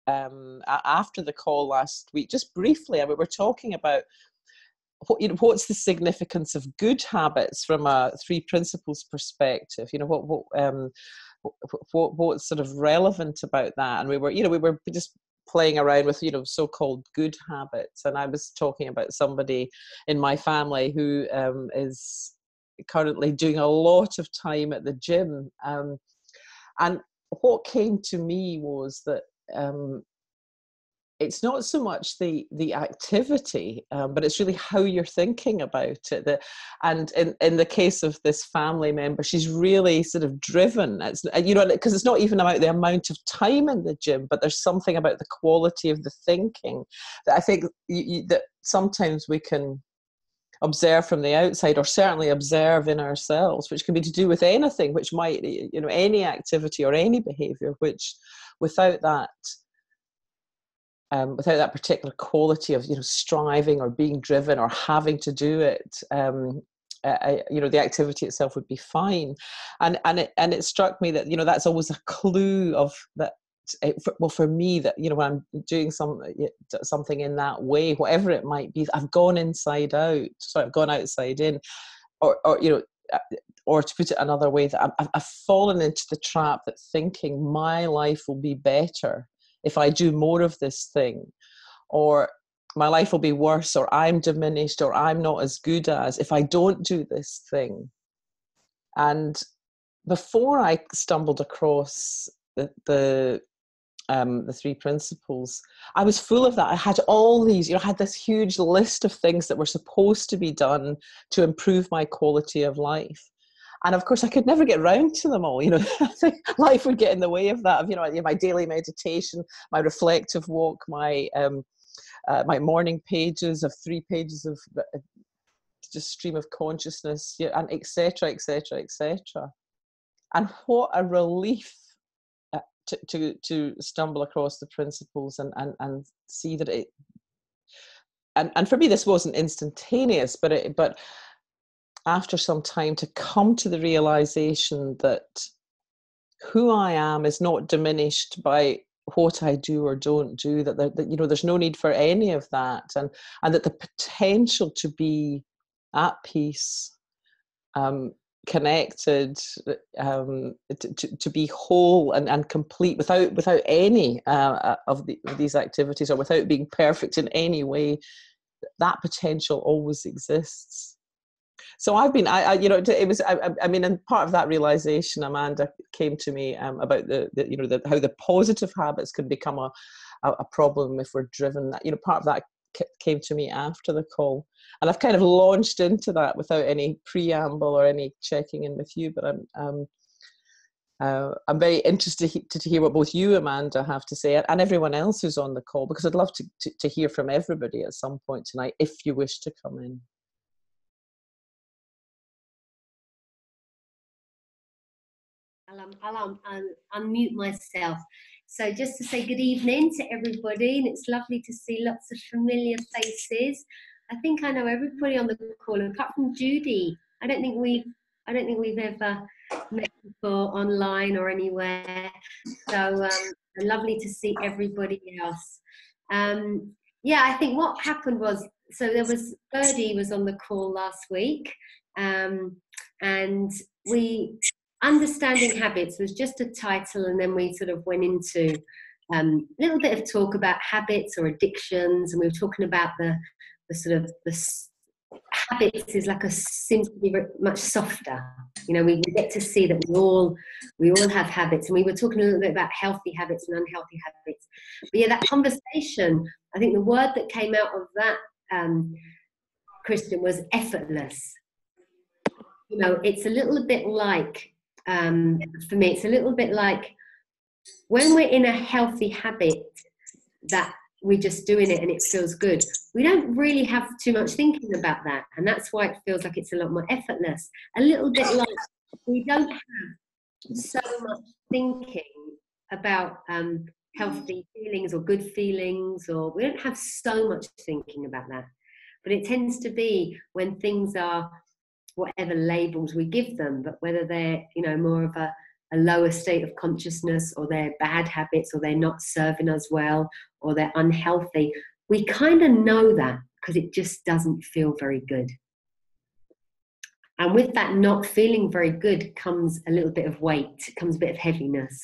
after the call last week, just briefly, and we were talking about what's the significance of good habits from a three principles perspective. What's sort of relevant about that, and we were just playing around with so-called good habits, and I was talking about somebody in my family who is currently doing a lot of time at the gym, and what came to me was that it's not so much the activity, but it's really how you're thinking about it. And in the case of this family member, she's really sort of driven. It's, because it's not even about the amount of time in the gym, but there's something about the quality of the thinking that I think that sometimes we can observe from the outside, or certainly observe in ourselves, which can be to do with anything, which might, any activity or any behavior, which without that particular quality of striving or being driven or having to do it, the activity itself would be fine. And it struck me that that's always a clue of that. For me, that when I'm doing something in that way, whatever it might be, I've gone inside out, so I've gone outside in, or to put it another way, that I've fallen into the trap that thinking my life will be better if I do more of this thing, or my life will be worse, or I'm diminished, or I'm not as good as if I don't do this thing. And before I stumbled across the three principles, I was full of that. I had all these, I had this huge list of things that were supposed to be done to improve my quality of life. And of course, I could never get round to them all. Life would get in the way of that. My daily meditation, my reflective walk, my morning pages of 3 pages of just stream of consciousness, and etc., etc., etc. And what a relief to stumble across the principles and see that it. And for me, this wasn't instantaneous, but after some time, to come to the realization that who I am is not diminished by what I do or don't do, that there's no need for any of that, and that the potential to be at peace, connected, to be whole and complete without any of these activities, or without being perfect in any way, that potential always exists. So I've been, and part of that realization, Amanda, came to me about how the positive habits can become a problem if we're driven. Part of that came to me after the call, and I've kind of launched into that without any preamble or any checking in with you. But I'm very interested to hear what both you, Amanda, have to say, and everyone else who's on the call, because I'd love to hear from everybody at some point tonight, if you wish to come in. I'll unmute myself. So just to say good evening to everybody, and it's lovely to see lots of familiar faces. I think I know everybody on the call, apart from Judy. I don't think we've ever met before online or anywhere. So lovely to see everybody else. Yeah, I think what happened was, so there was Birdie was on the call last week, and we. Understanding Habits was just a title, and then we sort of went into a little bit of talk about habits or addictions, and we were talking about the sort of the habits is like seems to be much softer. We get to see that we all have habits, and we were talking a little bit about healthy habits and unhealthy habits. But yeah, that conversation, I think the word that came out of that, Christian, was effortless. It's a little bit like, for me, it's a little bit like when we're in a healthy habit that we're just doing it and it feels good, we don't really have too much thinking about that, and that's why it feels like it's a lot more effortless. A little bit like we don't have so much thinking about healthy feelings or good feelings, or we don't have so much thinking about that, but it tends to be when things are whatever labels we give them, but whether they're more of a a lower state of consciousness, or they're bad habits, or they're not serving us well, or they're unhealthy, we kind of know that because it just doesn't feel very good. And with that not feeling very good comes a little bit of weight, comes a bit of heaviness,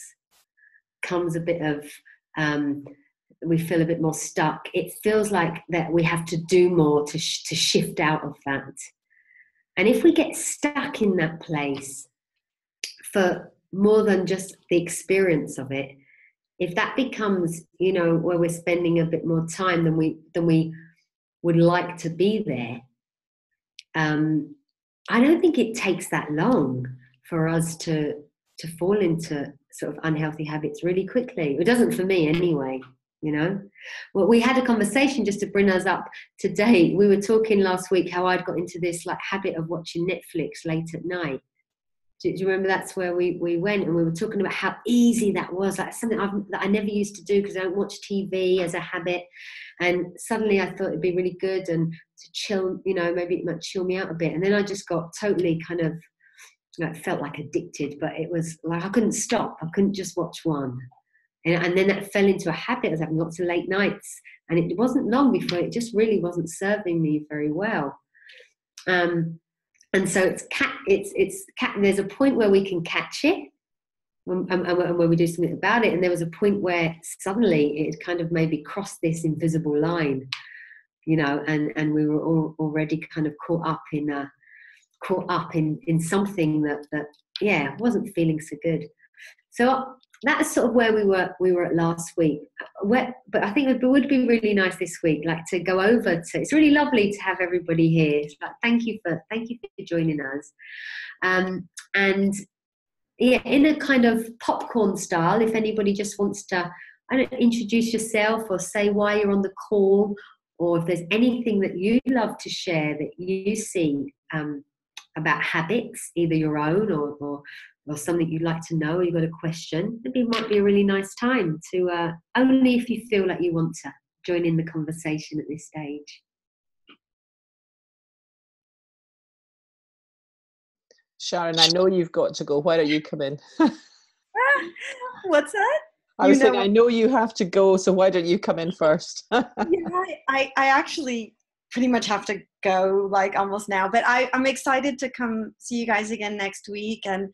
comes a bit of, we feel a bit more stuck. It feels like that we have to do more to shift out of that. And if we get stuck in that place for more than just the experience of it, if that becomes, you know, where we're spending a bit more time than we would like to be there, I don't think it takes that long for us to fall into sort of unhealthy habits really quickly. It doesn't for me anyway, you know. Well, we had a conversation just to bring us up to date. We were talking last week how I'd got into this like habit of watching Netflix late at night. Do you remember that's where we went, and we were talking about how easy that was, like something that I never used to do because I don't watch TV as a habit. And suddenly I thought it'd be really good and to chill, you know, maybe it might chill me out a bit. And then I just got totally kind of, like, felt like addicted, but it was like I couldn't stop. I couldn't just watch one. And then that fell into a habit. I was having lots of late nights, and it wasn't long before it just really wasn't serving me very well. And so there's a point where we can catch it when we do something about it. And there was a point where suddenly it kind of maybe crossed this invisible line, you know, and we were already kind of caught up in something that yeah, wasn't feeling so good. So that's sort of where we were at last week. But I think it would be really nice this week, like to go over to. It's really lovely to have everybody here. It's like, thank you for joining us, and yeah, in a kind of popcorn style. If anybody just wants to, introduce yourself or say why you're on the call, or if there's anything that you love to share that you see about habits, either your own or something you'd like to know, or you've got a question, it might be a really nice time to, only if you feel like you want to join in the conversation at this stage. Sharon, I know you've got to go. Why don't you come in? What's that? I was saying, I know you have to go, so why don't you come in first? Yeah, I actually pretty much have to go, like, almost now, but I'm excited to come see you guys again next week, and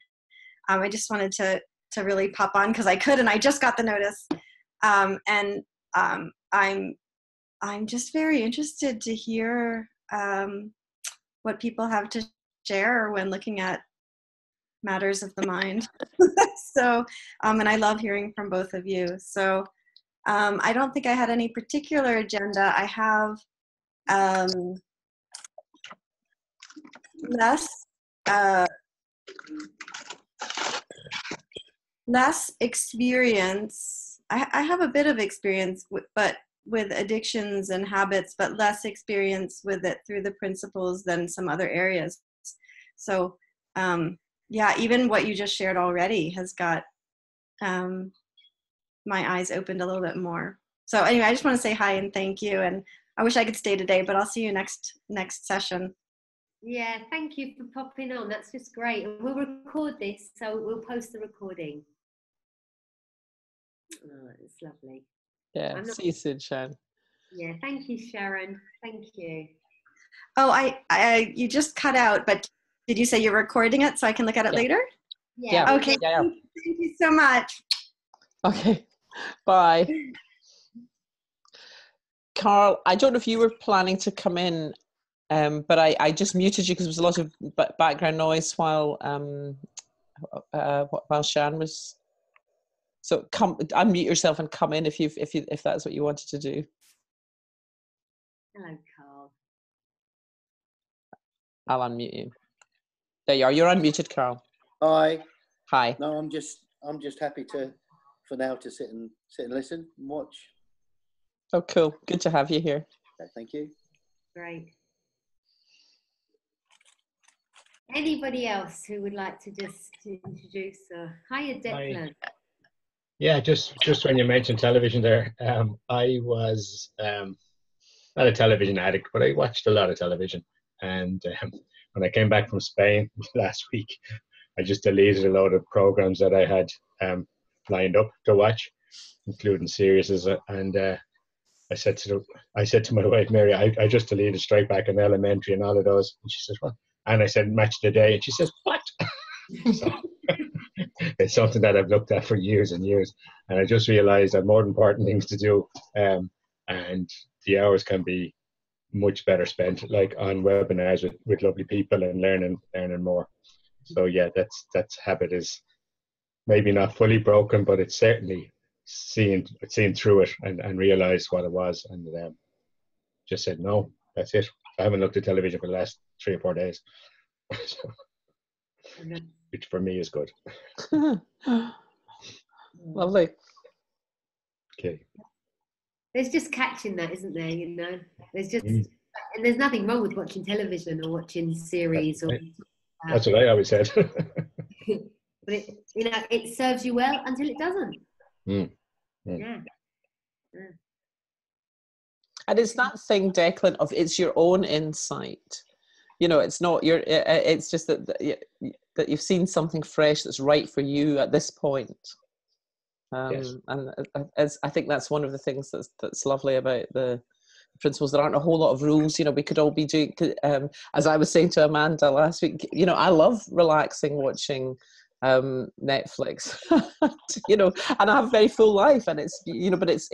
I just wanted to really pop on because I could, and I just got the notice, and I'm just very interested to hear what people have to share when looking at matters of the mind. So, and I love hearing from both of you. So, I don't think I had any particular agenda. I have less experience. I have a bit of experience, but with addictions and habits, but less experience with it through the principles than some other areas. So, yeah, even what you just shared already has got my eyes opened a little bit more. So anyway, I just want to say hi and thank you. And I wish I could stay today, but I'll see you next session. Yeah, thank you for popping on. That's just great. And we'll record this, so we'll post the recording. Oh, it's lovely. Yeah, see you soon, Sharon. Yeah, thank you, Sharon. Thank you. Oh, you just cut out, but did you say you're recording it so I can look at it later? Yeah. Okay. Yeah. Thank you so much. Okay. Bye. Carl, I don't know if you were planning to come in, but I just muted you because there was a lot of background noise while Sharon was. So unmute yourself and come in if that's what you wanted to do. Hello, Carl. I'll unmute you. There you are. You're unmuted, Carl. Hi. Hi. No, I'm just happy for now to sit and listen and watch. Oh, cool. Good to have you here. Okay, thank you. Great. Anybody else who would like to just introduce? Hiya, Declan. Hi. Yeah, just when you mentioned television there, I was not a television addict, but I watched a lot of television. And when I came back from Spain last week, I just deleted a load of programs that I had lined up to watch, including series. And I said to my wife Mary, I just deleted Straight Back and Elementary and all of those. And she says, what? And I said, Match of the Day, and she says, what? So, it's something that I've looked at for years and years, and I just realized I have more important things to do, and the hours can be much better spent like on webinars with lovely people and learning more. So yeah, that's habit is maybe not fully broken, but it's certainly seeing through it and realized what it was, and just said no, that's it. I haven't looked at television for the last 3 or 4 days. So, which for me is good. Lovely. Okay. There's just catching that, isn't there? You know, there's just, and there's nothing wrong with watching television or watching series or. That's what I always said. But it serves you well until it doesn't. Yeah. And it's that thing, Declan, of it's your own insight. You know, it's not your. It's just that you've seen something fresh that's right for you at this point. Yes. And I think that's one of the things that's lovely about the principles. There aren't a whole lot of rules. You know, we could all be doing. As I was saying to Amanda last week, you know, I love relaxing, watching Netflix. You know, and I have a very full life, and it's, you know, but it's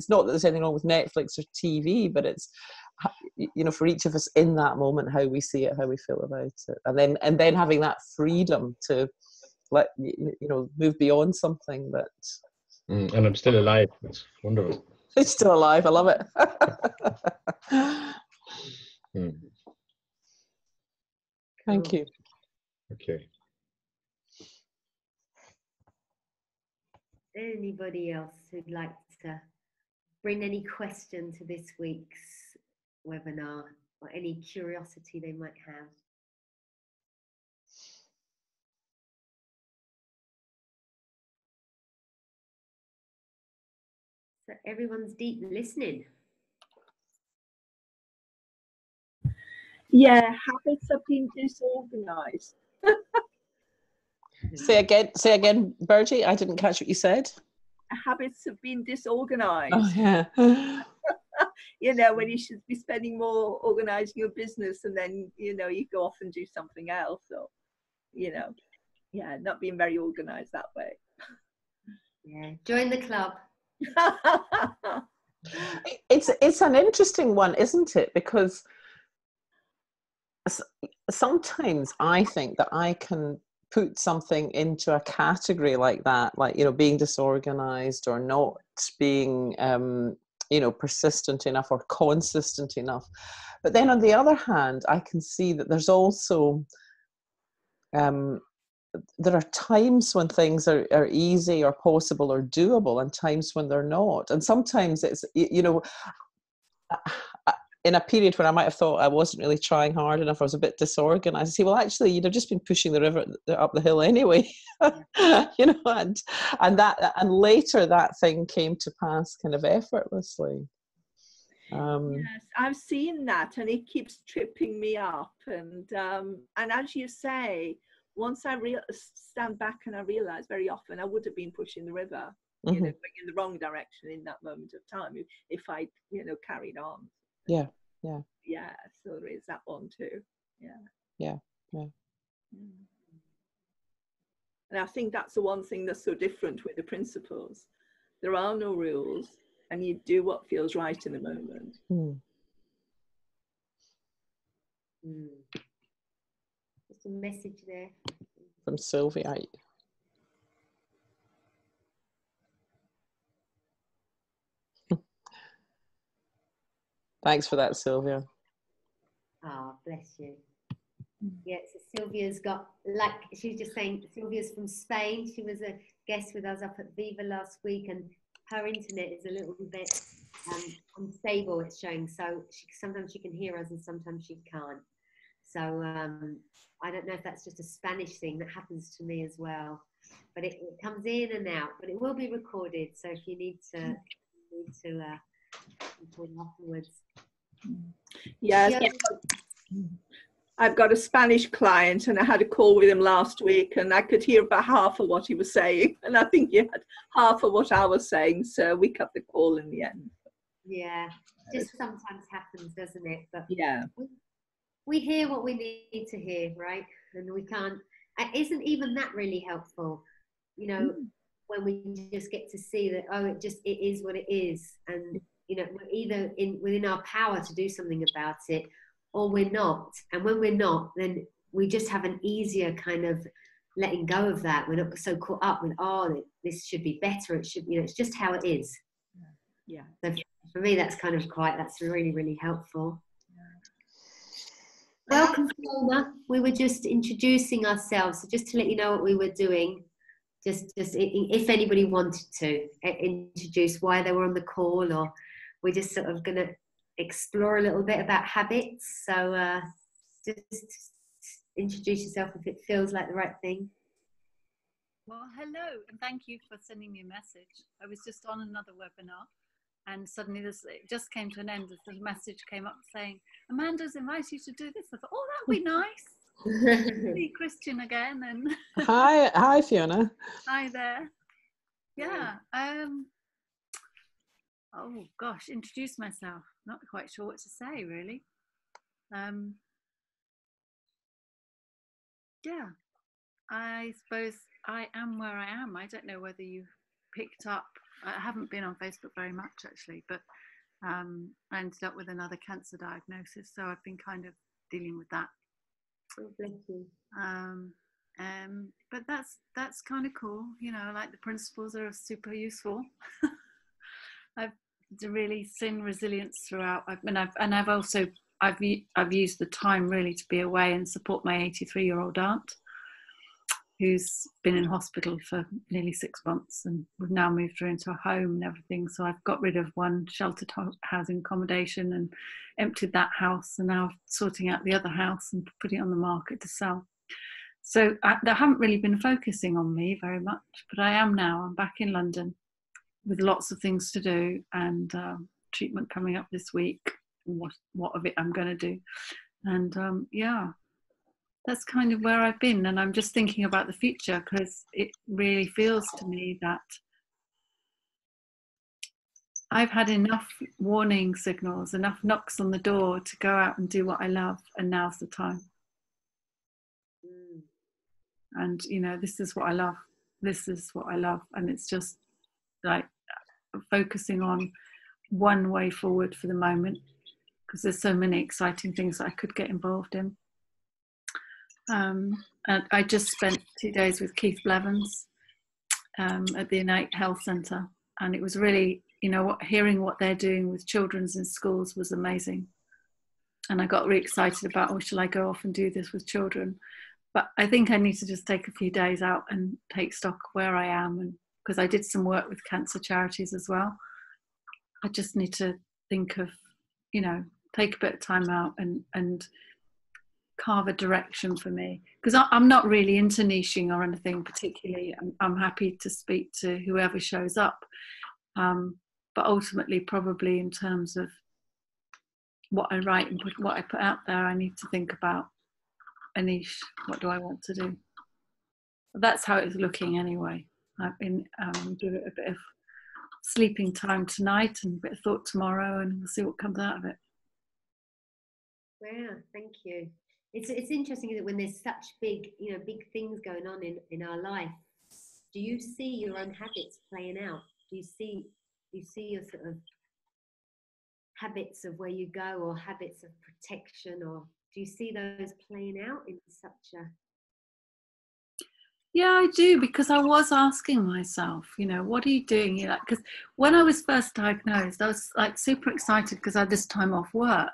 not that there's anything wrong with Netflix or TV, but it's, you know, for each of us in that moment, how we see it, how we feel about it, and then having that freedom to let you know move beyond something that. And I'm still alive. It's wonderful. It's still alive. I love it. Thank you. Okay. Anybody else who'd like to bring any question to this week's webinar, or any curiosity they might have? So everyone's deep listening. Yeah, habits have been disorganized. Say again, Bertie. I didn't catch what you said. Habits have been disorganized. Oh yeah. You know, when you should be spending more organizing your business, and then, you know, you go off and do something else, or, you know, yeah, not being very organized that way. Yeah, join the club. It's an interesting one, isn't it? Because sometimes I think that I can put something into a category like that, like, you know, being disorganized or not being, you know, persistent enough or consistent enough. But then on the other hand, I can see that there's also, there are times when things are easy or possible or doable, and times when they're not. And sometimes it's, you know, in a period when I might have thought I wasn't really trying hard enough, I was a bit disorganized, I say, well, actually, you'd have just been pushing the river up the hill anyway. You know, and later that thing came to pass kind of effortlessly. Yes, I've seen that, and it keeps tripping me up. And as you say, once I stand back and I realize very often I would have been pushing the river, you know, going in the wrong direction in that moment of time if I, you know, carried on. Yeah. So there is that one too. Yeah. And I think that's the one thing that's so different with the principles. There are no rules, and you do what feels right in the moment. Just a message there from Sylvia. Thanks for that, Sylvia. Oh, bless you. Yeah, so Sylvia's got, like, she's just saying, Sylvia's from Spain. She was a guest with us up at Viva last week, and her internet is a little bit unstable, it's showing. So sometimes she can hear us and sometimes she can't. So I don't know if that's just a Spanish thing that happens to me as well. But it comes in and out, but it will be recorded. So if you need to afterwards. Yes. I've got a Spanish client, and I had a call with him last week, and I could hear about half of what he was saying, and I think he had half of what I was saying, so we cut the call in the end. Yeah, just sometimes happens, doesn't it? But yeah, we hear what we need to hear, right? And we can't. Isn't even that really helpful? You know, when we just get to see that, oh, it is what it is, and you know, we're either within our power to do something about it, or we're not. And when we're not, then we just have an easier kind of letting go of that. We're not so caught up with, oh, this should be better. It should, you know, it's just how it is. Yeah. So for me, that's really, really helpful. Welcome, Fiona. We were just introducing ourselves, so just to let you know what we were doing. Just if anybody wanted to introduce why they were on the call, or we're just sort of going to explore a little bit about habits. So just introduce yourself if it feels like the right thing. Well, hello, and thank you for sending me a message. I was just on another webinar, and suddenly it just came to an end. The message came up saying, Amanda's invited you to do this. I thought, oh, that would be nice. Really Christian again. And Hi, Fiona. Hi there. Yeah. Oh gosh, introduce myself. Not quite sure what to say, really. Yeah, I suppose I am where I am. I don't know whether you picked up. I haven't been on Facebook very much actually, but I ended up with another cancer diagnosis, so I've been kind of dealing with that. Oh, bless you. But that's kind of cool, you know. Like the principles are super useful. I've really seen resilience throughout. I've used the time really to be away and support my 83-year-old aunt, who's been in hospital for nearly 6 months, and we've now moved her into a home and everything. So I've got rid of one sheltered housing accommodation and emptied that house, and now sorting out the other house and putting it on the market to sell. So I haven't really been focusing on me very much, but I am now. I'm back in London with lots of things to do, and treatment coming up this week. What of it I'm going to do, and yeah, that's kind of where I've been. And I'm just thinking about the future, because it really feels to me that I've had enough warning signals, enough knocks on the door to go out and do what I love, and now's the time. And you know, this is what I love. This is what I love, and it's just like focusing on one way forward for the moment, because there's so many exciting things that I could get involved in. And I just spent 2 days with Keith Blevins at the Innate Health Centre, and it was really, you know, hearing what they're doing with children's in schools was amazing. And I got really excited about, oh, shall I go off and do this with children? But I think I need to just take a few days out and take stock where I am, and because I did some work with cancer charities as well. I just need to think of, you know, take a bit of time out and carve a direction for me, because I'm not really into niching or anything particularly. I'm happy to speak to whoever shows up, but ultimately probably in terms of what I write and what I put out there, I need to think about a niche. What do I want to do? That's how it's looking anyway. I've been doing a bit of sleeping time tonight and a bit of thought tomorrow, and we'll see what comes out of it. Yeah, thank you. It's interesting that when there's such big things going on in our life, do you see your own habits playing out? Do you see your sort of habits of where you go, or habits of protection, or do you see those playing out in such a... Yeah, I do, because I was asking myself, you know, what are you doing? You know, because when I was first diagnosed, I was like super excited because I had this time off work.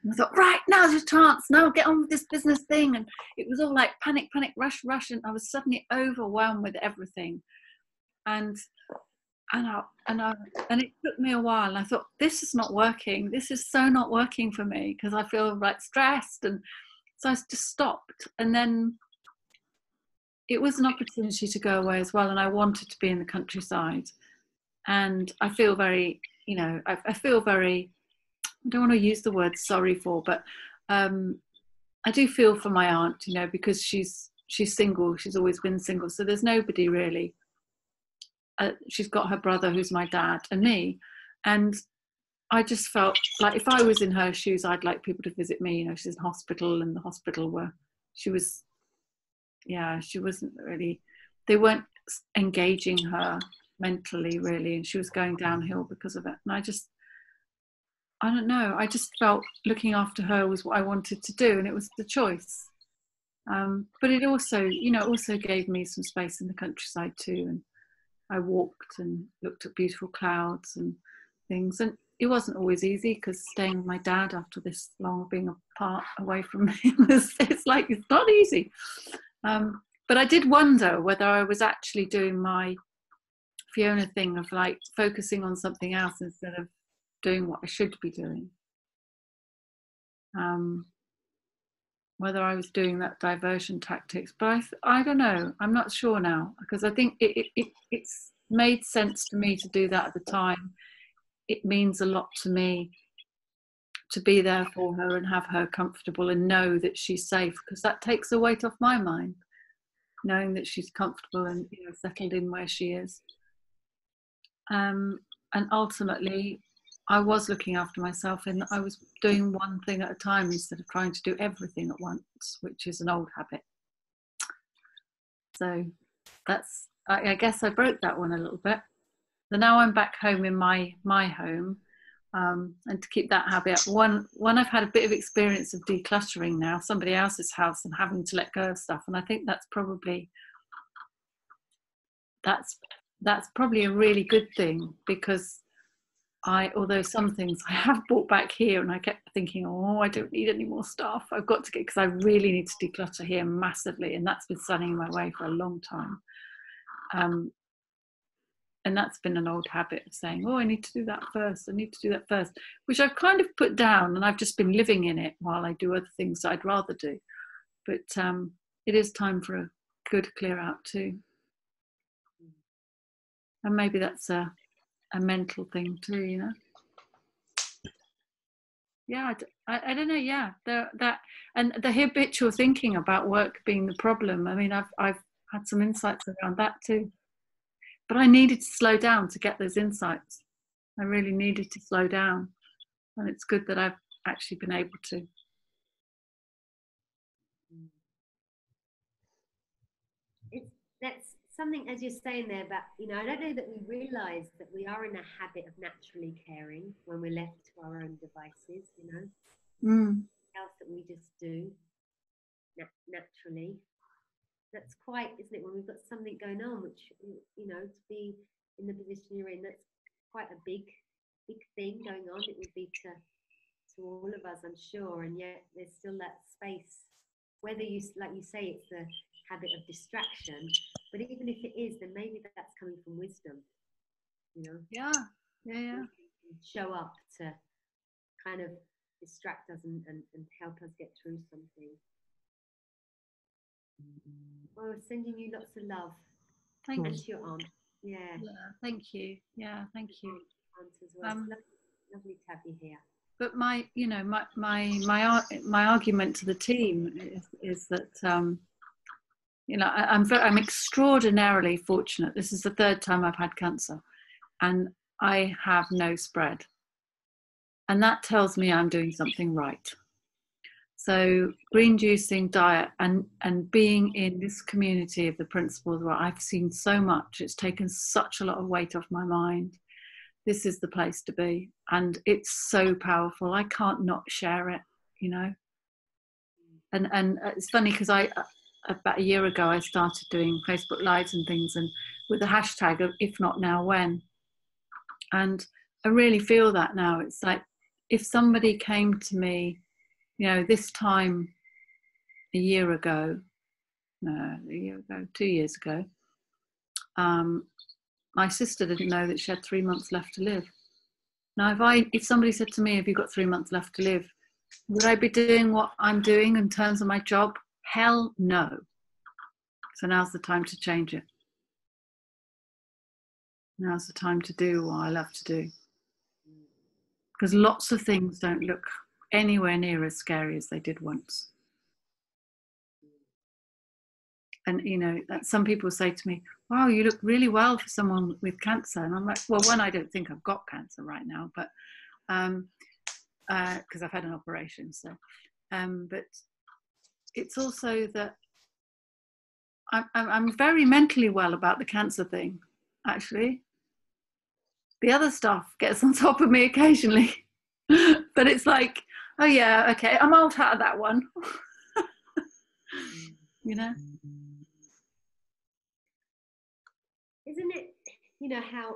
And I thought, right, now's your chance. Now get on with this business thing. And it was all like panic, rush. And I was suddenly overwhelmed with everything. And it took me a while. And I thought, this is not working. This is so not working for me, because I feel like stressed. And so I just stopped. And then it was an opportunity to go away as well. And I wanted to be in the countryside. And I feel very, you know, I feel very, I don't want to use the word sorry for, but I do feel for my aunt, you know, because she's single. She's always been single, so there's nobody really. She's got her brother, who's my dad, and me, and I just felt like if I was in her shoes, I'd like people to visit me. You know, she's in hospital, and the hospital she wasn't really, they weren't engaging her mentally really, and she was going downhill because of it. And I don't know, I just felt looking after her was what I wanted to do, and it was the choice. But it also, you know, also gave me some space in the countryside too, and I walked and looked at beautiful clouds and things. And it wasn't always easy, because staying with my dad after this long of being apart away from him it's not easy. But I did wonder whether I was actually doing my Fiona thing of like focusing on something else instead of doing what I should be doing. Whether I was doing that diversion tactics, but I don't know. I'm not sure now, because I think it's made sense to me to do that at the time. It means a lot to me to be there for her and have her comfortable and know that she's safe, because that takes the weight off my mind, knowing that she's comfortable and, you know, settled in where she is. And ultimately, I was looking after myself, and I was doing one thing at a time instead of trying to do everything at once, which is an old habit. So that's, I guess I broke that one a little bit. So now I'm back home in my home, and to keep that habit up, one I've had a bit of experience of decluttering now, somebody else's house, and having to let go of stuff, and I think that's probably a really good thing, because although some things I have brought back here, and I kept thinking, oh, I don't need any more stuff. I've got to because I really need to declutter here massively, and that's been standing in my way for a long time. And that's been an old habit of saying, oh, I need to do that first. I need to do that first, which I've kind of put down, and I've just been living in it while I do other things that I'd rather do. But it is time for a good clear out too. And maybe that's a mental thing too, you know. Yeah, I don't know. Yeah, that and the habitual thinking about work being the problem. I mean, I've had some insights around that too, but I needed to slow down to get those insights. I really needed to slow down, and it's good that I've actually been able to. That's something, as you're saying there, about, you know, I don't know that we realise that we are in a habit of naturally caring when we're left to our own devices, you know. Else that we just do naturally. That's quite, isn't it, when we've got something going on, which, you know, to be in the position you're in, that's quite a big thing going on. It would be to all of us, I'm sure, and yet there's still that space. Whether you, like you say, it's the habit of distraction, but even if it is, then maybe that's coming from wisdom, you know. Yeah. Show up to kind of distract us and help us get through something. Well, we're sending you lots of love. Thank you. And to your aunt. Yeah, thank you. Yeah, thank you. Aunt as well. Lovely to have you here. But my argument to the team is that you know, I'm extraordinarily fortunate. This is the third time I've had cancer, and I have no spread, and that tells me I'm doing something right. So green juicing, diet, and being in this community of the principles where I've seen so much, it's taken such a lot of weight off my mind. This is the place to be, and it's so powerful. I can't not share it, you know. And it's funny because about a year ago I started doing Facebook Lives and things, and with the hashtag of if not now when, and I really feel that now. It's like if somebody came to me, you know, this time 2 years ago, my sister didn't know that she had 3 months left to live. Now, if somebody said to me, have you got 3 months left to live, would I be doing what I'm doing in terms of my job? Hell no. So now's the time to change it. Now's the time to do what I love to do. Because lots of things don't look anywhere near as scary as they did once. and you know, that some people say to me, wow, you look really well for someone with cancer. And I'm like, well, one, I don't think I've got cancer right now, but because I've had an operation. So, but it's also that I'm very mentally well about the cancer thing, actually. The other stuff gets on top of me occasionally, but it's like, oh yeah, okay, I'm out of that one. You know? Isn't it, you know, how,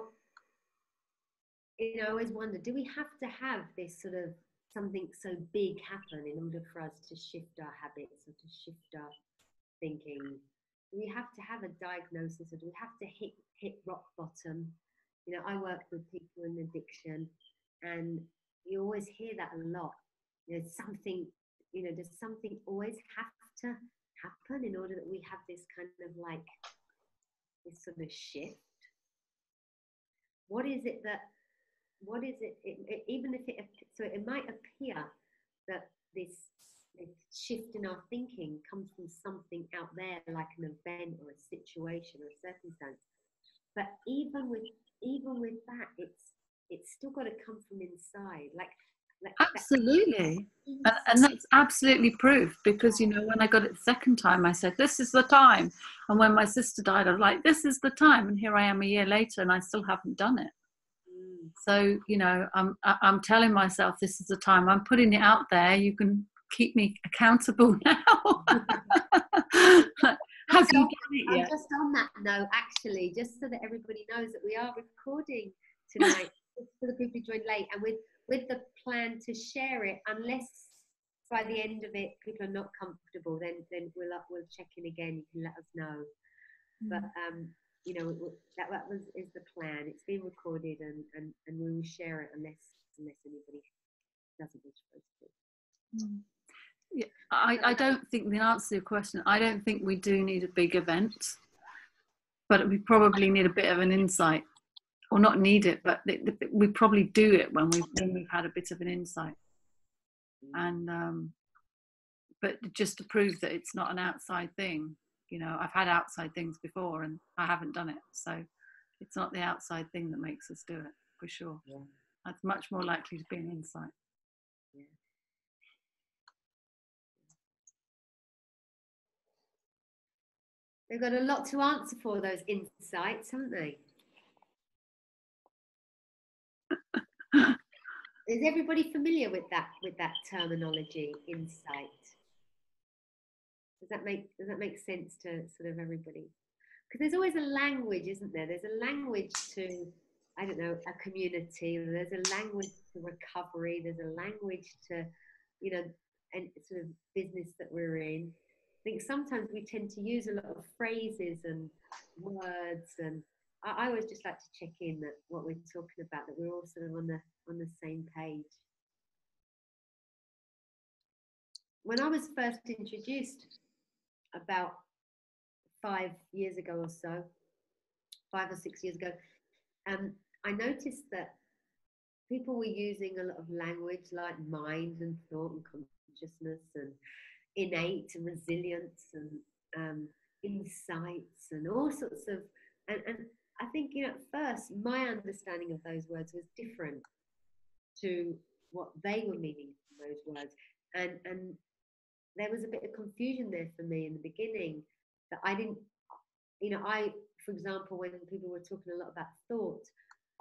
you know, I always wonder, do we have to have this sort of something so big happen in order for us to shift our habits or to shift our thinking? Do we have to have a diagnosis, or do we have to hit rock bottom? You know, I work with people in addiction, and you always hear that a lot. There's something, you know, does something always have to happen in order that we have this kind of like, this sort of shift? What is it that, what is it, even if it, so it might appear that this shift in our thinking comes from something out there, like an event or a situation or a circumstance. But even with that, it's still got to come from inside. Like absolutely, and that's absolutely proof, because you know, when I got it the second time, I said, this is the time. And when my sister died, I was like, this is the time. And here I am a year later, and I still haven't done it. So you know, I'm telling myself this is the time. I'm putting it out there. You can keep me accountable now. Have you done it yet? Just on that note, actually, just so that everybody knows that we are recording tonight for the people who joined late, and with the plan to share it, unless by the end of it people are not comfortable, then we'll check in again. You can let us know. But you know, that is the plan. It's been recorded, and we will share it unless anybody doesn't wish for us to. Yeah, I don't think, the answer to your question, I don't think we do need a big event, but we probably need a bit of an insight, or not need it, but we probably do it when we've had a bit of an insight. And but just to prove that it's not an outside thing, you know, I've had outside things before and I haven't done it, so it's not the outside thing that makes us do it, for sure. Yeah. That's much more likely to be an insight. Yeah. They've got a lot to answer for, those insights, haven't they? Is everybody familiar with that terminology, insight? Does that make sense to sort of everybody? Because there's always a language, isn't there? There's a language to, I don't know, a community. There's a language to recovery. There's a language to, you know, and sort of business that we're in. I think sometimes we tend to use a lot of phrases and words, and I always just like to check in that what we're talking about, that we're all sort of on the same page. When I was first introduced about 5 years ago or so, 5 or 6 years ago, I noticed that people were using a lot of language like mind and thought and consciousness and innate and resilience and insights and all sorts of, and I think, you know, at first my understanding of those words was different to what they were meaning from those words, and there was a bit of confusion there for me in the beginning, that I didn't, you know, for example, when people were talking a lot about thought,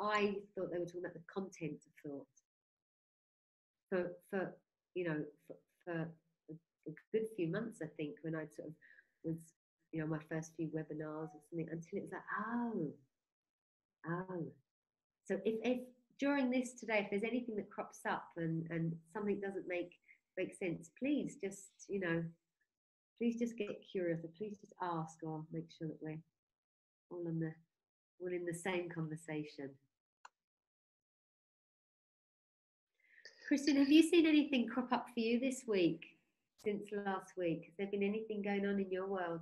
I thought they were talking about the content of thought. For you know, for a good few months, I think, when I sort of was, you know, my first few webinars or something, until it was like, oh. So if during this today, if there's anything that crops up and something doesn't make sense, please just, you know, please just get curious, or please just ask, or make sure that we're all in the same conversation. Christian, have you seen anything crop up for you this week, since last week? Has there been anything going on in your world?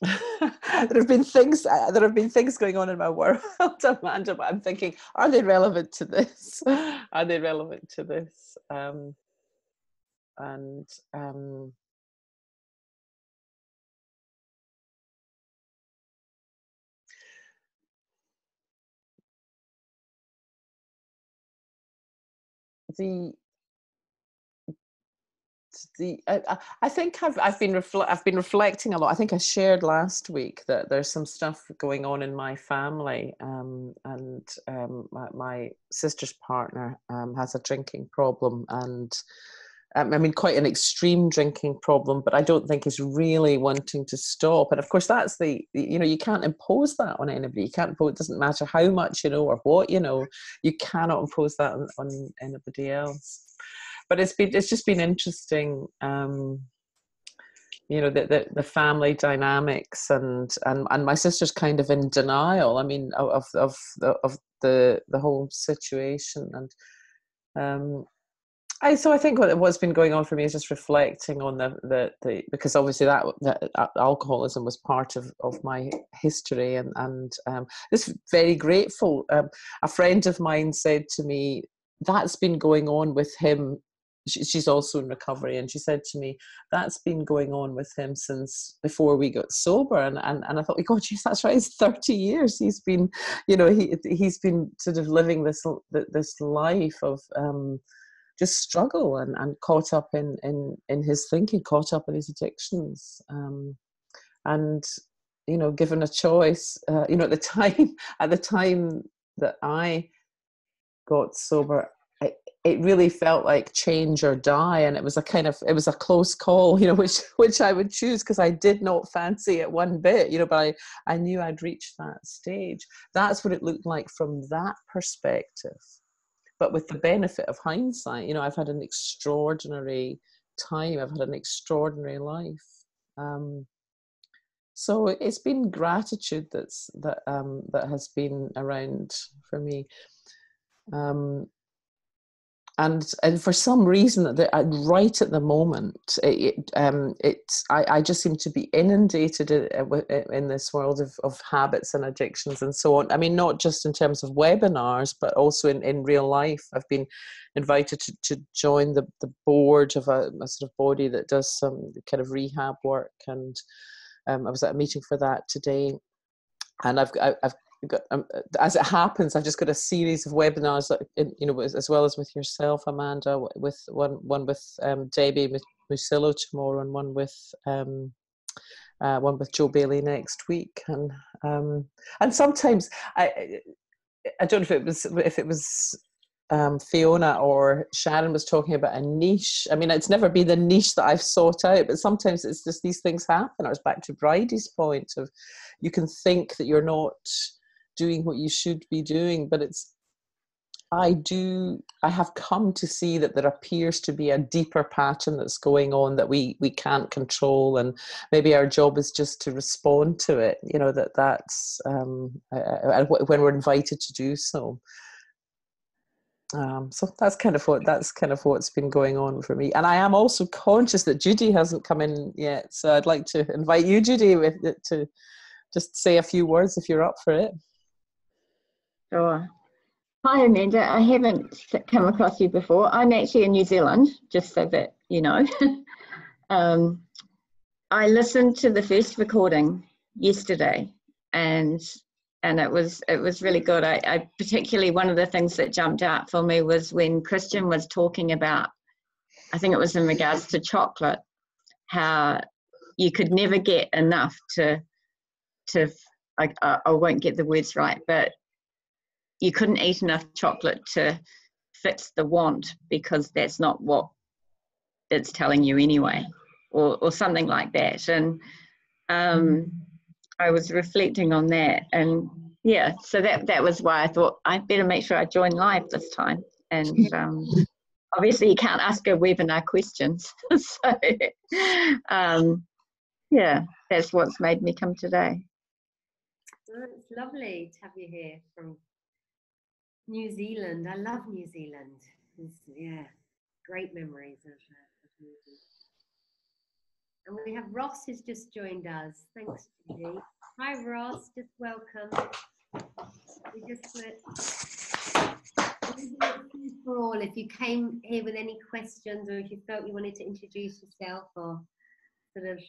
There have been things going on in my world, Amanda, but I'm thinking, are they relevant to this? Are they relevant to this? and I think I've been reflecting a lot. I think I shared last week that there's some stuff going on in my family, and my sister's partner has a drinking problem, and I mean quite an extreme drinking problem, but I don't think is really wanting to stop. And of course, that's you can't impose that on anybody. You can't impose. It doesn't matter how much you know or what you know. You cannot impose that on anybody else. But it's just been interesting, the family dynamics, and my sister's kind of in denial. I mean, of the whole situation, and so I think what's been going on for me is just reflecting on the because obviously that alcoholism was part of my history, and just very grateful. A friend of mine said to me, that's been going on with him. She's also in recovery, and she said to me, that's been going on with him since before we got sober. And I thought, God, geez, that's right, it's 30 years he's been, he's been sort of living this life of just struggle and caught up in his thinking, caught up in his addictions, and given a choice, at the time that I got sober, it really felt like change or die, and it was a close call, which I would choose, because I did not fancy it one bit, but I knew I'd reached that stage. That's what it looked like from that perspective. But with the benefit of hindsight, I've had an extraordinary time. I've had an extraordinary life. So it's been gratitude that has been around for me. And for some reason, right at the moment, I just seem to be inundated in this world of habits and addictions and so on. I mean, not just in terms of webinars, but also in real life. I've been invited to join the board of a sort of body that does some kind of rehab work, and I was at a meeting for that today, and I've got, as it happens, I've just got a series of webinars, as well as with yourself, Amanda, with one with Debbie Musillo tomorrow, and one with Joe Bailey next week, and sometimes I don't know if it was Fiona or Sharon was talking about a niche. I mean, it's never been the niche that I've sought out, but sometimes it's just these things happen. Or it's back to Bridie's point of, you can think that you're not doing what you should be doing, but I have come to see that there appears to be a deeper pattern that's going on that we can't control, and maybe our job is just to respond to it, that's when we're invited to do so. So that's kind of what's been going on for me. And I am also conscious that Judy hasn't come in yet, so I'd like to invite you, Judy, to just say a few words if you're up for it. Sure. Hi, Amanda. I haven't come across you before. I'm actually in New Zealand, just so that you know. I listened to the first recording yesterday, and it was really good. I particularly, one of the things that jumped out for me was when Christian was talking about, I think it was in regards to chocolate, how you could never get enough to I won't get the words right, but you couldn't eat enough chocolate to fix the want, because that's not what it's telling you anyway, or something like that. And I was reflecting on that, and yeah, so that was why I thought I'd better make sure I join live this time. And obviously you can't ask a webinar questions, so yeah, that's what's made me come today. Oh, it's lovely to have you here from New Zealand. I love New Zealand. Yeah, great memories of New Zealand. And we have Ross who's just joined us. Thanks, Judy. Hi, Ross. Just welcome. We just put for all call. If you came here with any questions, or if you felt you wanted to introduce yourself, or sort of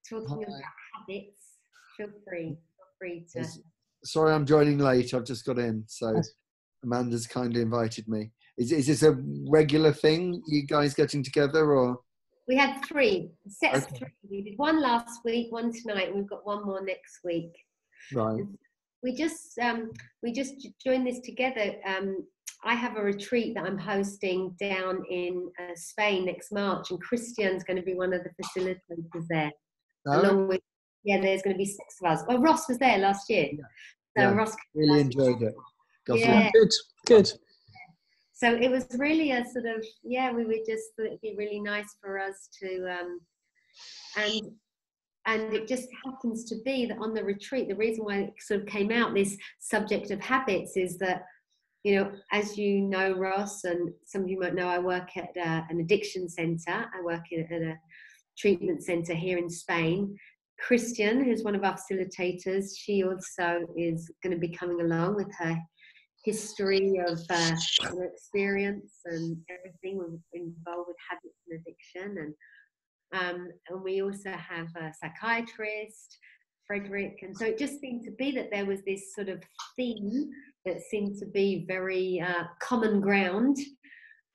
talking about habits, feel free to. Sorry, I'm joining late. I've just got in, so Amanda's kindly invited me. Is this a regular thing, you guys getting together, or? We had 3 sets of 3. We did one last week, one tonight, and we've got one more next week. Right. We just joined this together. I have a retreat that I'm hosting down in Spain next March, and Christian's going to be one of the facilitators there. Oh. Along with, there's going to be 6 of us. Well, Ross was there last year. So Ross really enjoyed it. Yeah. Good. So it was really a sort of, we would just thought it'd be really nice for us to, and it just happens to be that on the retreat, the reason why it sort of came out, this subject of habits, is that, as you know, Ross, and some of you might know, I work at an addiction centre. I work at a treatment centre here in Spain. Christian, who's one of our facilitators, she also is going to be coming along with her history of experience and everything. We're involved with habits and addiction, and we also have a psychiatrist, Frederick, and so it just seemed to be that there was this sort of theme that seemed to be very common ground,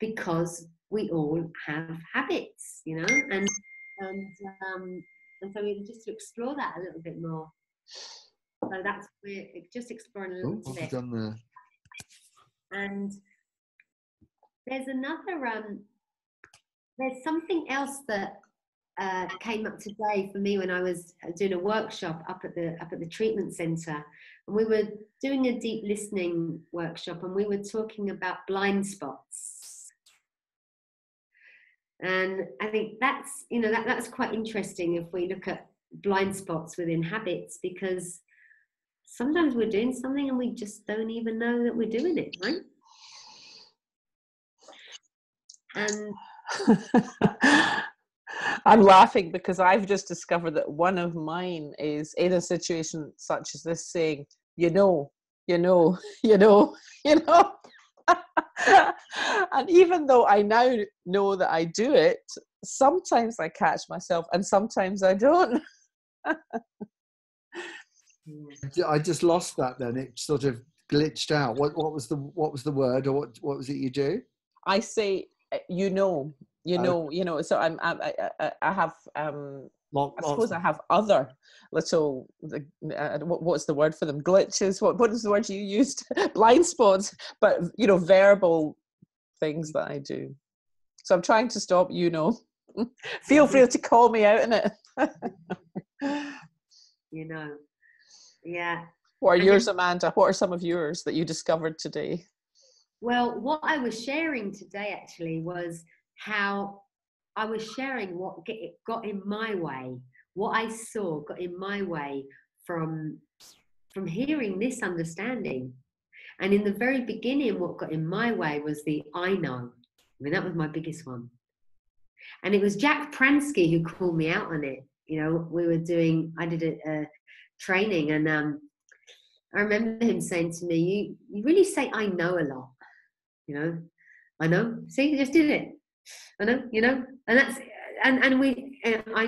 because we all have habits, and so we just to explore that a little bit more. So that's we're just exploring a little bit. What have you done there? And there's another, there's something else that came up today for me when I was doing a workshop up at the treatment centre, and we were doing a deep listening workshop, and we were talking about blind spots. And I think that's, that's quite interesting if we look at blind spots within habits, because sometimes we're doing something and we just don't even know that we're doing it, right? And I'm laughing because I've just discovered that one of mine is, in a situation such as this, saying, and even though I now know that I do it, sometimes I catch myself and sometimes I don't. I just lost that then. It sort of glitched out. What was the word, or what was it you do? I say, so I have, I suppose I have other little, what's the word for them? Glitches? What is the word you used? Blind spots, but, verbal things that I do. So I'm trying to stop, Feel free to call me out in it. Yeah. What are yours, Amanda? What are some of yours that you discovered today? Well, what I was sharing today actually was how I was sharing what got in my way, what I saw got in my way from hearing this understanding. And in the very beginning, what got in my way was the I know. I mean, that was my biggest one. And it was Jack Pransky who called me out on it. I did a training, and I remember him saying to me, you really say I know a lot. I know, see, you just did it. I know, and that's, I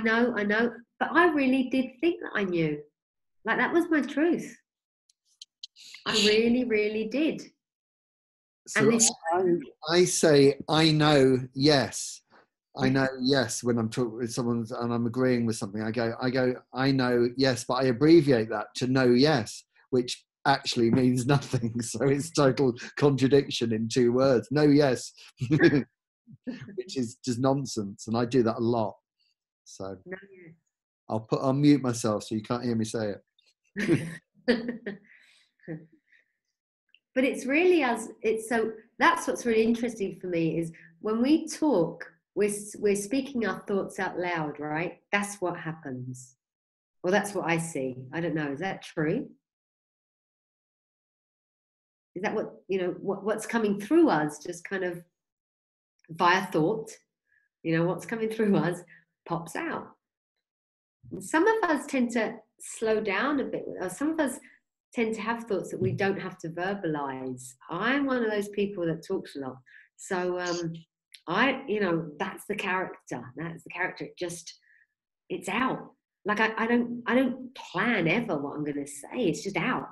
know, but I really did think that I knew. Like, that was my truth. I really, really did. So I say, I know, yes. I know, yes, when I'm talking with someone and I'm agreeing with something, I go, I know, yes, but I abbreviate that to know, yes, which actually means nothing. So it's total contradiction in 2 words. No, yes, which is just nonsense. And I do that a lot. So no, yes. I'll mute myself so you can't hear me say it. But it's really so that's what's really interesting for me, is when we talk, we're speaking our thoughts out loud, right? That's what happens. Well, that's what I see. I don't know. Is that true? Is that what, what's coming through us, just kind of via thought, what's coming through us pops out. And some of us tend to slow down a bit, or some of us tend to have thoughts that we don't have to verbalize. I'm one of those people that talks a lot. So that's the character. It's out. Like I don't plan ever what I'm going to say. It's just out.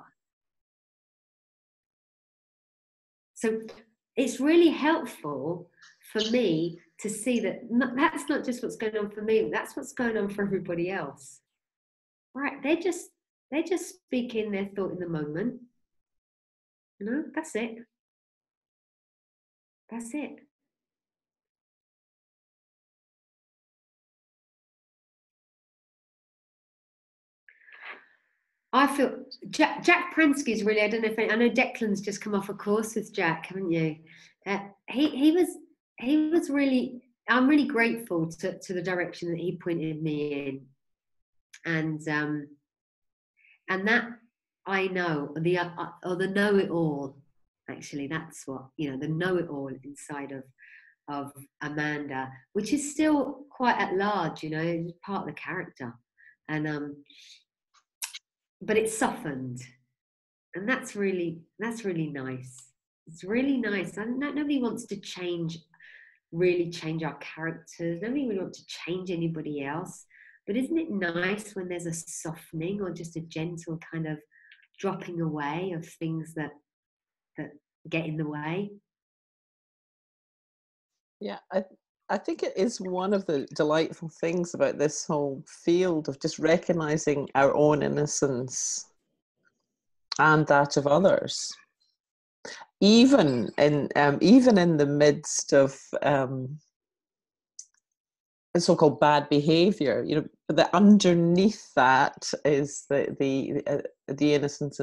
So it's really helpful for me to see that that's not just what's going on for me. That's what's going on for everybody else. Right? They're just speaking their thought in the moment. That's it. That's it. I feel Jack Pransky's really. I don't know if I know Declan's just come off a course with Jack, haven't you? He was really. I'm really grateful to the direction that he pointed me in, and that I know the know-it-all. Actually, that's what the know-it-all inside of Amanda, which is still quite at large. It's part of the character, and but it's softened, and that's really nice. It's really nice. Nobody wants to change our characters. Nobody really wants to change anybody else. But isn't it nice when there's a softening or just a gentle kind of dropping away of things that get in the way? Yeah, I think it is one of the delightful things about this whole field of just recognizing our own innocence and that of others, even in the midst of so-called bad behavior. But that underneath that is the innocence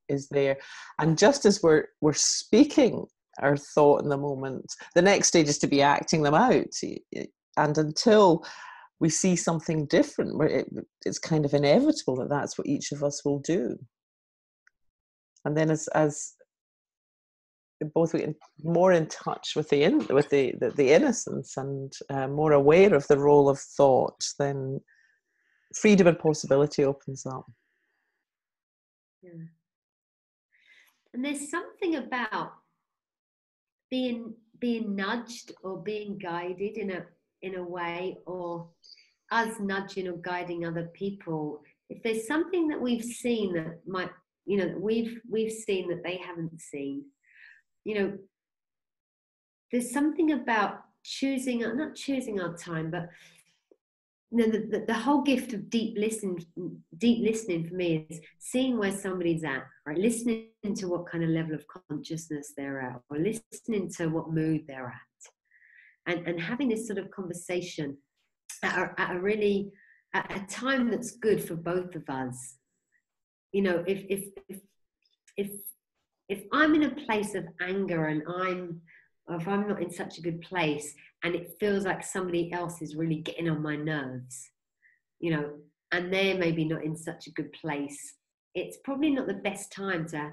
is there, and just as we're speaking our thought in the moment, the next stage is to be acting them out, and until we see something different, where it's kind of inevitable that that's what each of us will do. And then as both we get more in touch with the innocence and more aware of the role of thought, then freedom and possibility opens up. Yeah. And there's something about being nudged or being guided in a way, or us nudging or guiding other people. If there's something that we've seen that might, we've seen that they haven't seen, there's something about not choosing our time, but the whole gift of deep listening for me is seeing where somebody's at, right? Listening to what kind of level of consciousness they're at, or listening to what mood they're at, and having this sort of conversation at a time that's good for both of us. If I'm in a place of anger and if I'm not in such a good place, and it feels like somebody else is really getting on my nerves, and they're maybe not in such a good place, it's probably not the best time to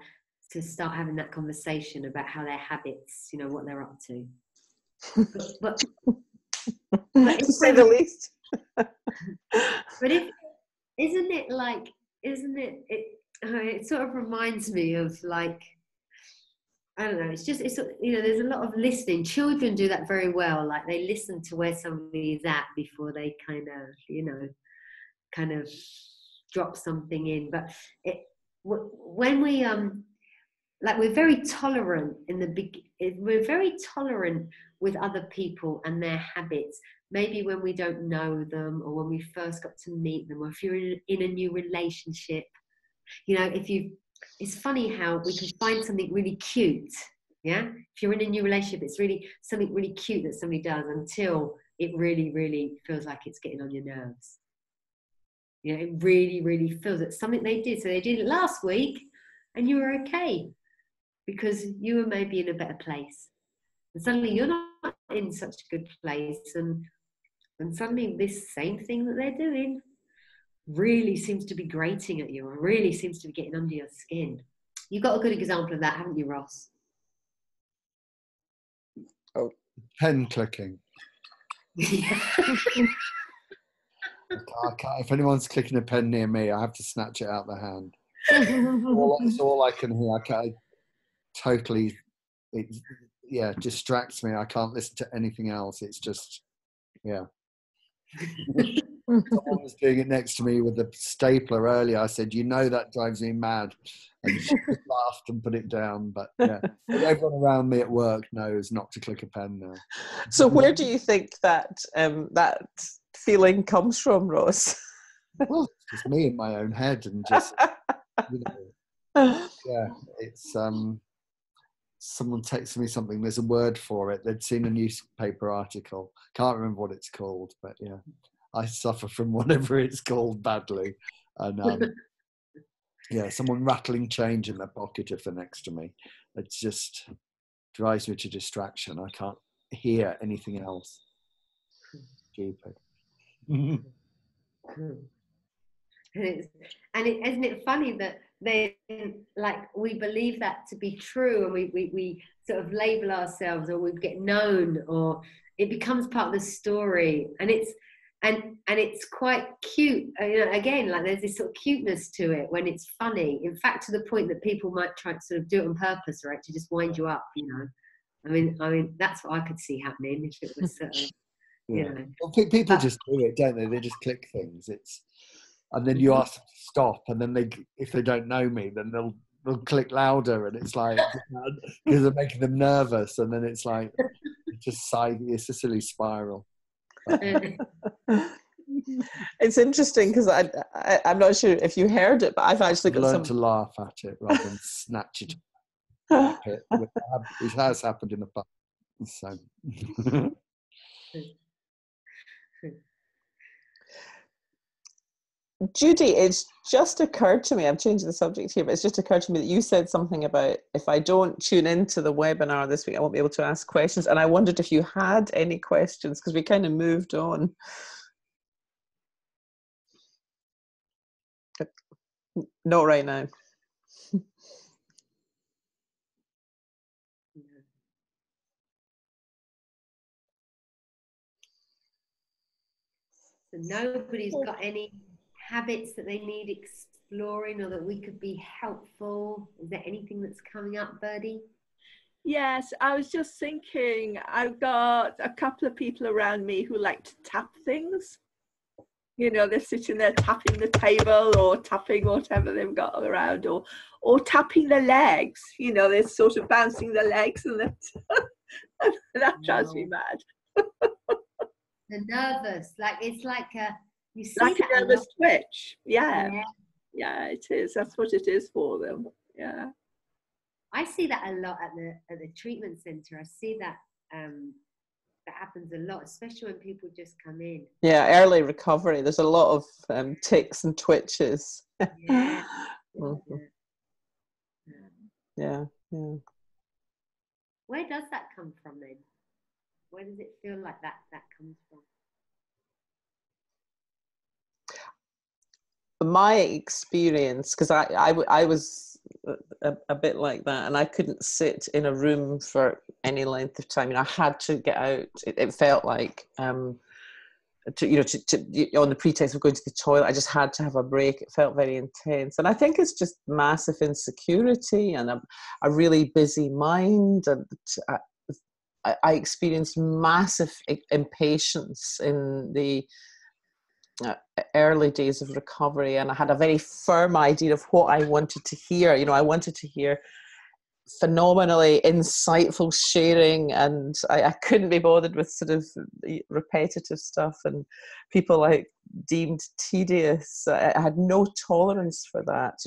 start having that conversation about how their habits, what they're up to. But to say the least. But it sort of reminds me of, like, I don't know, there's a lot of listening. Children do that very well. Like, they listen to where somebody is at before they kind of drop something in. But when we we're very tolerant we're very tolerant with other people and their habits. Maybe when we don't know them, or when we first got to meet them, or if you're in a new relationship, it's funny how we can find something really cute. Yeah. If you're in a new relationship, it's really something really cute that somebody does, until it really, really feels like it's getting on your nerves. It really, really feels it's something they did. So they did it last week and you were okay because you were maybe in a better place. And suddenly you're not in such a good place. And suddenly this same thing that they're doing really seems to be grating at you, or really seems to be getting under your skin. You've got a good example of that, haven't you, Ross? Oh, pen clicking. Yeah. If anyone's clicking a pen near me, I have to snatch it out of the hand. It's all I can hear. distracts me. I can't listen to anything else. It's just, yeah. Someone was doing it next to me with a stapler earlier. I said, that drives me mad. And she just laughed and put it down. But yeah, everyone around me at work knows not to click a pen now. So where do you think that that feeling comes from, Ross? Well, it's just me in my own head, and just, yeah, it's someone texted me something. There's a word for it. They'd seen a newspaper article. Can't remember what it's called, but yeah, I suffer from whatever it's called badly. And yeah, someone rattling change in their pocket if they're next to me. It just drives me to distraction. I can't hear anything else. Stupid. Isn't it funny that we believe that to be true, and we sort of label ourselves, or we get known, or it becomes part of the story, and it's quite cute. Again, like there's this sort of cuteness to it when it's funny. In fact, to the point that people might try to sort of do it on purpose, right, to just wind you up. I mean, that's what I could see happening if it was sort of, Well, people just do it, don't they? They just click things. And then you ask them to stop, and then if they don't know me, then they'll click louder, and it's like, because they're making them nervous, and then it's like, it's a silly spiral. It's interesting because I'm not sure if you heard it, but I've actually learned to laugh at it rather than snatch it, which has happened in the past. So. Judy, it's just occurred to me, I'm changing the subject here, but it's just occurred to me that you said something about if I don't tune into the webinar this week, I won't be able to ask questions. And I wondered if you had any questions, because we kind of moved on. Not right now. So nobody's got any habits that they need exploring, or that we could be helpful? Is there anything that's coming up, Birdie? Yes, I was just thinking, I've got a couple of people around me who like to tap things. They're sitting there tapping the table, or tapping whatever they've got around, or tapping their legs. They're sort of bouncing their legs, and that drives me mad. They're nervous, it's like you see like a nervous twitch. Yeah, it is. That's what it is for them. Yeah, I see that a lot at the treatment center. I see that that happens a lot, especially when people just come in. Yeah, early recovery. There's a lot of tics and twitches. Yeah. Mm-hmm. Yeah. Where does that come from then? Where does it feel like that comes from? My experience, because I was a bit like that, and I couldn't sit in a room for any length of time. I had to get out. It felt like on the pretext of going to the toilet, I just had to have a break. It felt very intense, and I think it's just massive insecurity and a really busy mind, and I experienced massive impatience in the early days of recovery, and I had a very firm idea of what I wanted to hear. I wanted to hear phenomenally insightful sharing, and I couldn't be bothered with sort of repetitive stuff and people deemed tedious. I had no tolerance for that.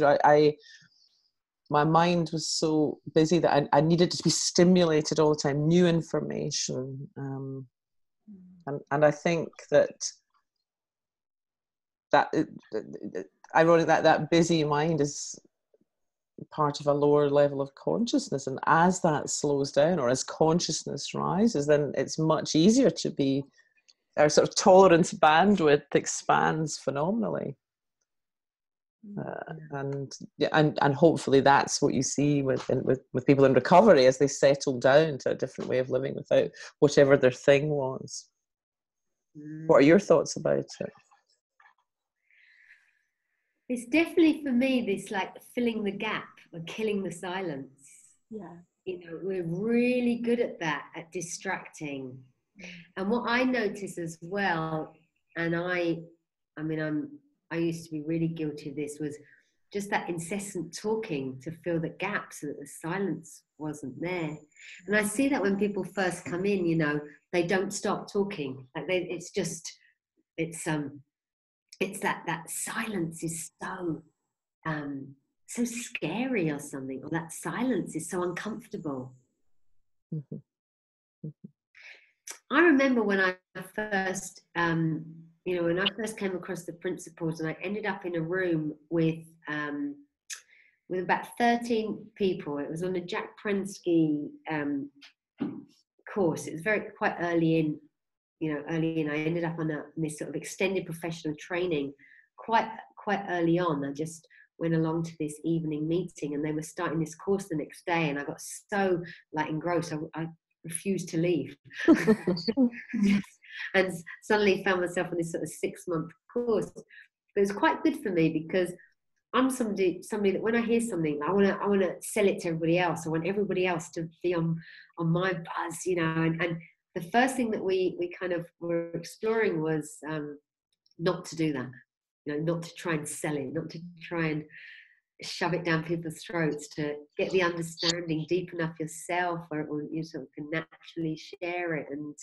My mind was so busy that I needed to be stimulated all the time, new information, and I think that ironic that busy mind is part of a lower level of consciousness, and as that slows down, or as consciousness rises, then it's much easier to be, our sort of tolerance bandwidth expands phenomenally. And hopefully that's what you see with people in recovery as they settle down to a different way of living without whatever their thing was. What are your thoughts about it? It's definitely for me this filling the gap or killing the silence. Yeah. you know, we're really good at that, at distracting. And what I notice as well, and I used to be really guilty of this, was just that incessant talking to fill the gaps so that the silence wasn't there. And I see that when people first come in, you know, they don't stop talking. Like it's that silence is so so scary or something, or that silence is so uncomfortable. Mm-hmm. I remember when I first, when I first came across the principles, and I ended up in a room with about 13 people. It was on a Jack Prensky course. It was quite early in. I ended up on this sort of extended professional training quite early on. I just went along to this evening meeting, and they were starting this course the next day, and I got so engrossed. I refused to leave. And suddenly found myself on this sort of 6-month course. But it was quite good for me, because I'm somebody that when I hear something, I want to sell it to everybody else. I want everybody else to be on my buzz, and the first thing that we kind of were exploring was not to do that, not to try and sell it, not to try and shove it down people's throats, to get the understanding deep enough yourself where you sort of can naturally share it, and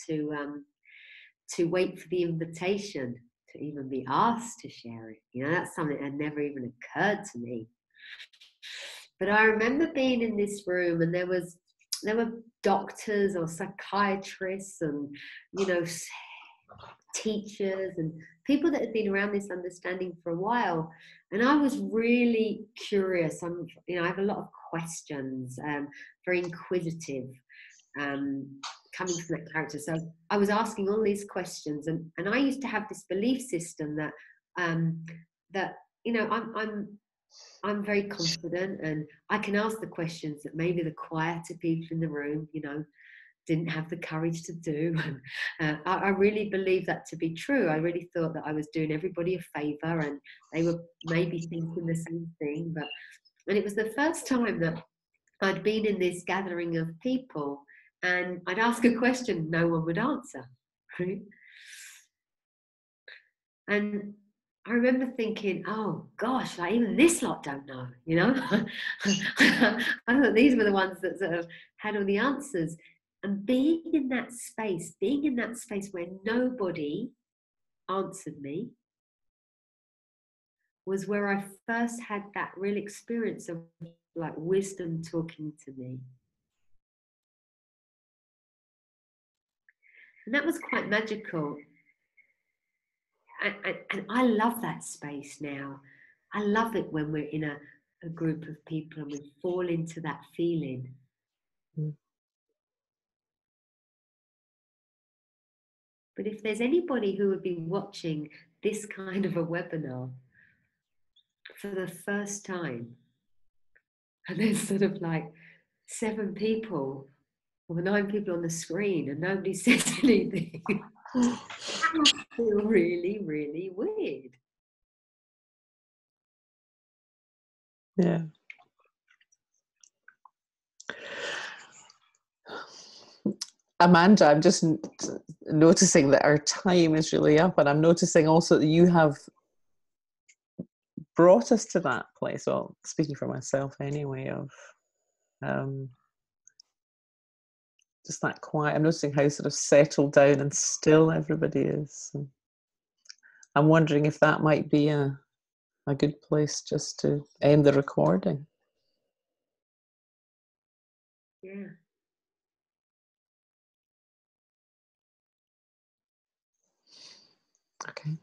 to wait for the invitation to even be asked to share it. That's something that had never even occurred to me. But I remember being in this room, and there were doctors or psychiatrists and teachers and people that had been around this understanding for a while, and I was really curious. I have a lot of questions, very inquisitive, coming from that character. So I was asking all these questions, and I used to have this belief system that I'm very confident, and I can ask the questions that maybe the quieter people in the room, didn't have the courage to do. I really believe that to be true. I really thought that I was doing everybody a favor, and they were maybe thinking the same thing. And it was the first time that I'd been in this gathering of people, and I'd ask a question no one would answer. Right? And I remember thinking, oh gosh, even this lot don't know, I thought these were the ones that sort of had all the answers. And being in that space where nobody answered me, was where I first had that real experience of wisdom talking to me. And that was quite magical. And I love that space now. I love it when we're in a group of people and we fall into that feeling. Mm. But if there's anybody who would be watching this kind of a webinar for the first time, and there's sort of 7 people or 9 people on the screen and nobody says anything, that must feel really, really weird. Yeah. Amanda, I'm just noticing that our time is really up, and I'm noticing also that you have brought us to that place, well, speaking for myself anyway, of just that quiet. I'm noticing how sort of settled down and still everybody is. And I'm wondering if that might be a good place just to end the recording. Yeah. Okay.